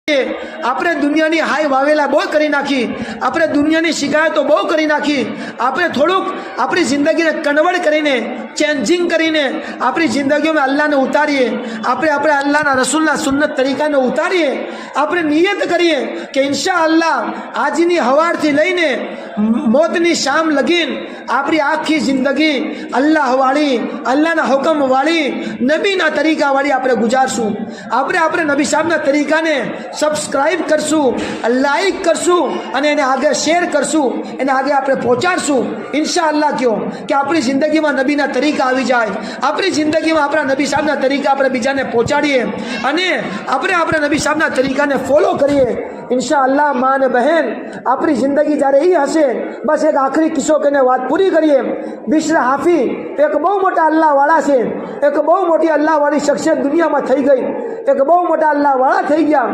આપણે દુનિયાની હાય વાવેલા બહુ કરી નાખી, આપણે દુનિયાની શિકાયતો બહુ કરી નાખી. આપણે થોડુંક આપણી જિંદગીને કન્વર્ટ કરીને, ચેન્જિંગ કરીને આપણી જિંદગીઓમાં અલ્લાહને ઉતારીએ. આપણે અલ્લાહના રસૂલના સુન્નત તરીકાને ઉતારીએ. આપણે નિયત કરીએ કે ઇન્શા અલ્લાહ આજની હવારથી લઈને મોતની શામ લગીન આપણી આખી જિંદગી અલ્લાહવાળી, અલ્લાહના હુકમવાળી, નબીના તરીકાવાળી આપણે ગુજારશું. આપણે નબી સાહેબના તરીકાને સબસ્ક્રાઇબ કરશું, લાઈક કરશું અને એને આગળ શેર કરશું, એને આગળ આપણે પહોંચાડશું. ઇન્શા અલ્લાહ કહો કે આપણી જિંદગીમાં નબીના તરીકા આવી જાય, આપણી જિંદગીમાં આપણા નબી સાહેબના તરીકા આપણે બીજાને પહોંચાડીએ અને આપણે નબી સાહેબના તરીકાને ફોલો કરીએ. ઇન્શા અલ્લાહ માં અને બહેન, આપણી જિંદગી જ્યારે એ હશે. બસ એક આખરી કિસ્સો કહીને વાત પૂરી કરીએ. બિશ્ર હાફી એક બહુ મોટા અલ્લાહવાળા છે, એક બહુ મોટી અલ્લાહવાળી શખ્સિયત દુનિયામાં થઈ ગઈ, એક બહુ મોટા અલ્લાહવાળા થઈ ગયા.